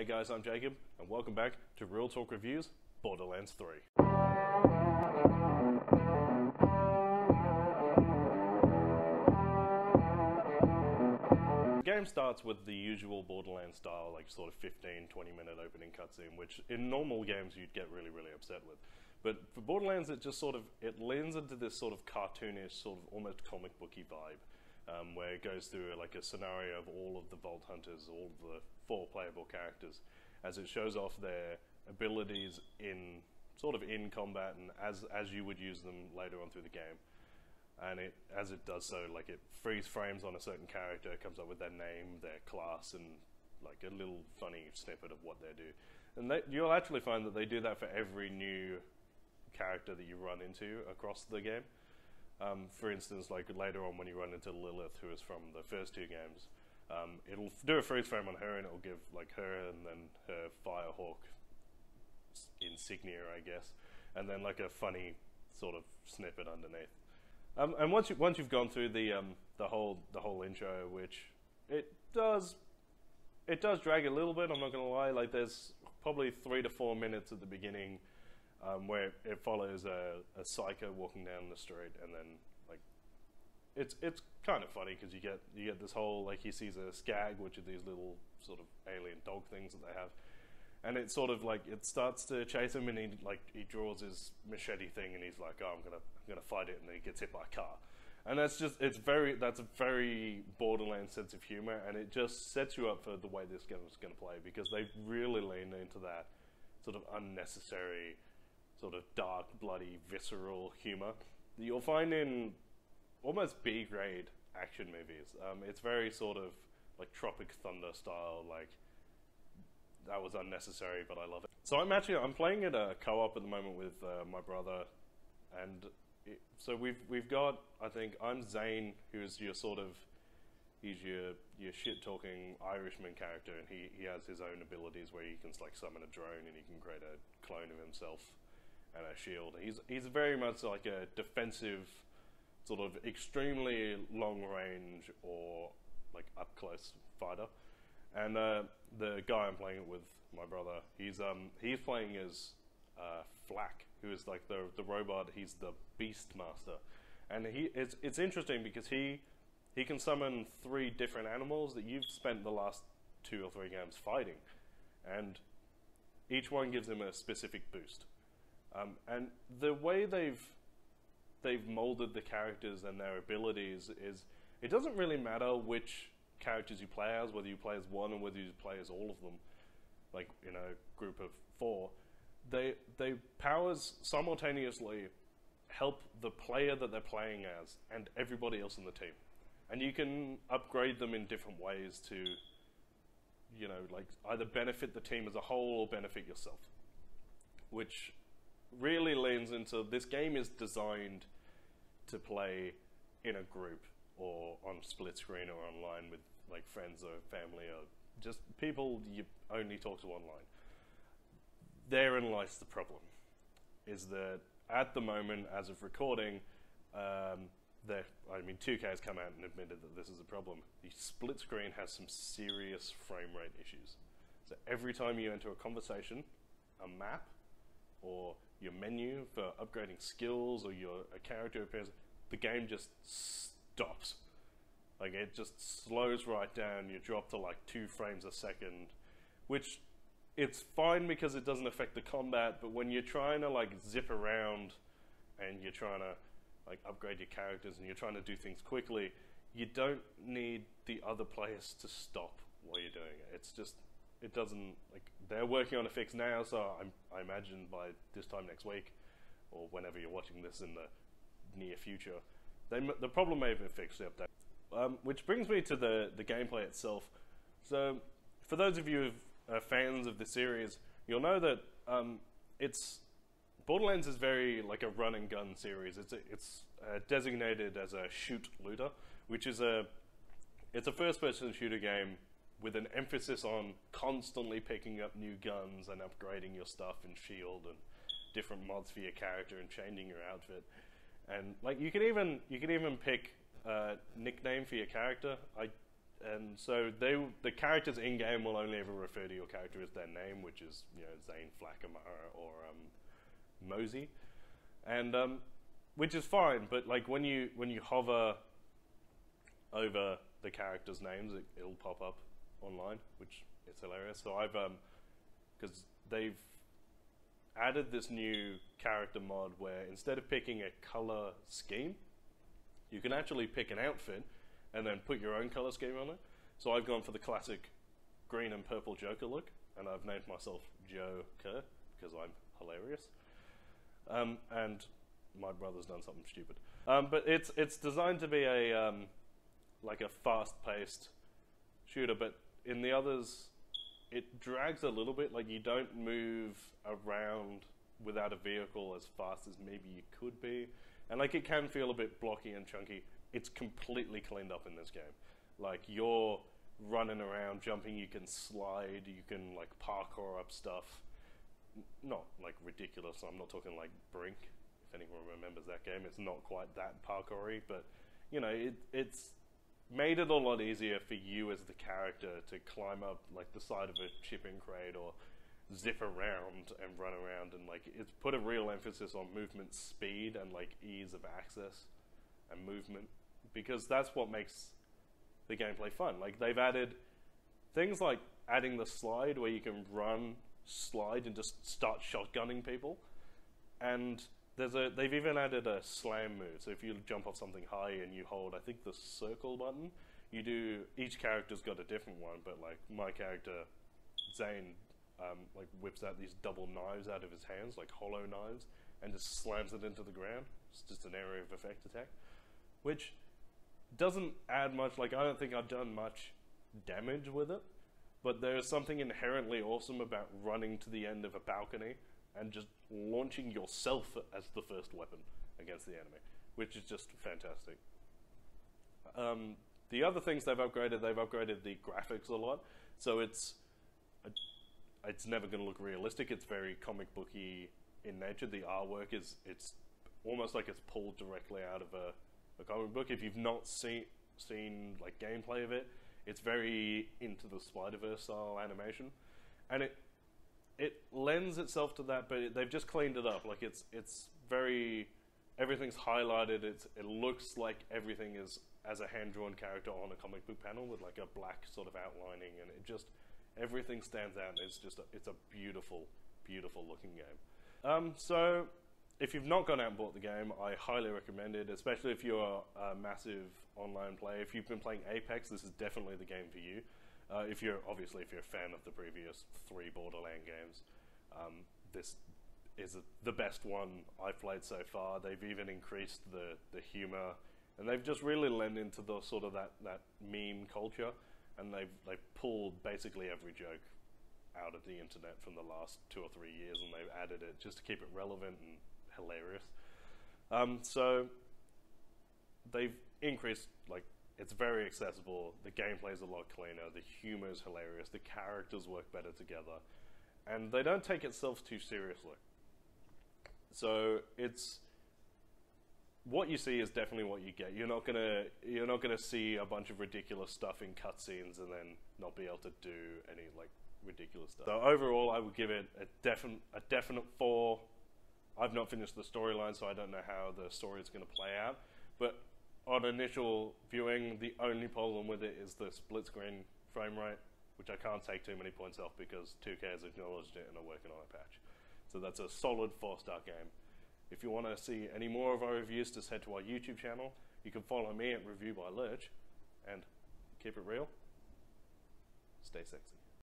Hey guys, I'm Jacob, and welcome back to Real Talk Reviews, Borderlands 3. The game starts with the usual Borderlands style, like sort of 15-20 minute opening cutscene, which in normal games you'd get really upset with. But for Borderlands, it just it leans into this sort of cartoonish, sort of almost comic booky vibe. Where it goes through like a scenario of all of the Vault Hunters, all of the 4 playable characters, as it shows off their abilities in combat and as you would use them later on through the game. And as it does so, like it freeze frames on a certain character, comes up with their name, their class, and like a little funny snippet of what they do. And you'll actually find that they do that for every new character that you run into across the game. For instance, like later on when you run into Lilith, who is from the first 2 games, it'll do a freeze frame on her and it'll give like her and then her Firehawk insignia, I guess, and then like a funny sort of snippet underneath. And once you've gone through the whole intro, which it does drag a little bit. I'm not gonna lie. Like there's probably 3 to 4 minutes at the beginning. Where it follows a psycho walking down the street, and then like it's kind of funny because you get this whole, like, he sees a skag, which are these little sort of alien dog things that they have, and it's sort of like it starts to chase him, and he draws his machete thing, and he's like, oh, I'm gonna fight it, and then he gets hit by a car, and that's a very Borderlands sense of humor, and it just sets you up for the way this game is going to play, because they really lean into that sort of unnecessary, sort of dark, bloody, visceral humor that you'll find in almost B-grade action movies. It's very sort of like Tropic Thunder style, like that was unnecessary, but I love it. So I'm playing it co-op at the moment with my brother, and so we've got, I think I'm Zane, who's your he's your shit-talking Irishman character, and he has his own abilities where he can like summon a drone and he can create a clone of himself and a shield. He's very much like a defensive, sort of extremely long range or like up close fighter. And the guy I'm playing it with, my brother, he's playing as Flak, who is like the robot. He's the Beast Master, and it's interesting because he can summon 3 different animals that you've spent the last 2 or 3 games fighting, and each one gives him a specific boost. And the way they've molded the characters and their abilities is, it doesn't really matter which characters you play as, whether you play as one or whether you play as all of them, like in a group of 4. They powers simultaneously help the player that they're playing as and everybody else in the team, and you can upgrade them in different ways to, you know, like either benefit the team as a whole or benefit yourself, which really leans into, this game is designed to play in a group or on split screen or online with like friends or family or just people you only talk to online. Therein lies the problem, is that at the moment, as of recording, 2K has come out and admitted that this is a problem. The split screen has some serious frame rate issues. So every time you enter a conversation, a map, or your menu for upgrading skills, or a character appears, the game just stops. Like it just slows right down. You drop to like 2 frames a second, which it's fine because it doesn't affect the combat, but when you're trying to like zip around and you're trying to like upgrade your characters and you're trying to do things quickly, you don't need the other players to stop while you're doing it. It's just, it doesn't, like, they're working on a fix now, so I imagine by this time next week, or whenever you're watching this in the near future, the problem may have been fixed, the update. Which brings me to the gameplay itself. So, for those of you who are fans of the series, you'll know that Borderlands is very like a run and gun series. It's designated as a shoot looter, which is it's a first-person shooter game with an emphasis on constantly picking up new guns and upgrading your stuff and shield and different mods for your character and changing your outfit. And like you can even pick a nickname for your character. and so the characters in game will only ever refer to your character as their name, which is Zane, Flakamara, or Mosey, and which is fine. But like when you hover over the characters' names, it'll pop up online, which is hilarious. So I've because they've added this new character mod where instead of picking a color scheme, you can actually pick an outfit and then put your own color scheme on it. So I've gone for the classic green and purple Joker look, and I've named myself Joker because I'm hilarious. And my brother's done something stupid. But it's designed to be a like a fast-paced shooter, but in the others, it drags a little bit. Like you don't move around without a vehicle as fast as maybe you could be, and like it can feel a bit blocky and chunky. It's completely cleaned up in this game. Like you're running around, jumping, you can slide, you can like parkour up stuff. Not like ridiculous. I'm not talking like Brink. If anyone remembers that game, it's not quite that parkoury, but it's made it a lot easier for you as the character to climb up like the side of a shipping crate or zip around and run around, and like it's put a real emphasis on movement speed and like ease of access and movement, because that's what makes the gameplay fun. Like they've added things like adding the slide where you can run, slide, and just start shotgunning people, and they've even added a slam move. So if you jump off something high and you hold, I think, the circle button, each character's got a different one, but like my character, Zane, like whips out these double knives out of his hands, like hollow knives, and just slams it into the ground. It's just an area of effect attack, which doesn't add much. Like I don't think I've done much damage with it, but there's something inherently awesome about running to the end of a balcony and just launching yourself as the first weapon against the enemy, which is just fantastic. The other things they've upgraded the graphics a lot, so it's never going to look realistic. It's very comic booky in nature. The artwork it's almost like it's pulled directly out of a comic book. If you've not seen like gameplay of it, it's very Into the Spider-Verse style animation, and it lends itself to that, but they've just cleaned it up. Like it's very, everything's highlighted. It looks like everything is as a hand-drawn character on a comic book panel with like a black sort of outlining, and everything stands out. It's a beautiful, beautiful looking game. So if you've not gone out and bought the game, I highly recommend it, especially if you're a massive online player. If you've been playing Apex, this is definitely the game for you. If you're a fan of the previous 3 Borderlands games, this is the best one I've played so far. They've even increased the humor, and they've just really lent into the sort of that meme culture, and they've pulled basically every joke out of the internet from the last 2 or 3 years, and they've added it just to keep it relevant and hilarious. So they've increased, like, it's very accessible, the gameplay's a lot cleaner, the humor's hilarious, the characters work better together, and they don't take itself too seriously. So it's, what you see is definitely what you get. You're not gonna see a bunch of ridiculous stuff in cutscenes and then not be able to do any like ridiculous stuff. So overall, I would give it a definite 4. I've not finished the storyline, so I don't know how the story is going to play out. But on initial viewing, the only problem with it is the split screen frame rate, which I can't take too many points off because 2K has acknowledged it and are working on a patch. So that's a solid 4-star game. If you want to see any more of our reviews, just head to our YouTube channel. You can follow me at Review by Lurch, and keep it real. Stay sexy.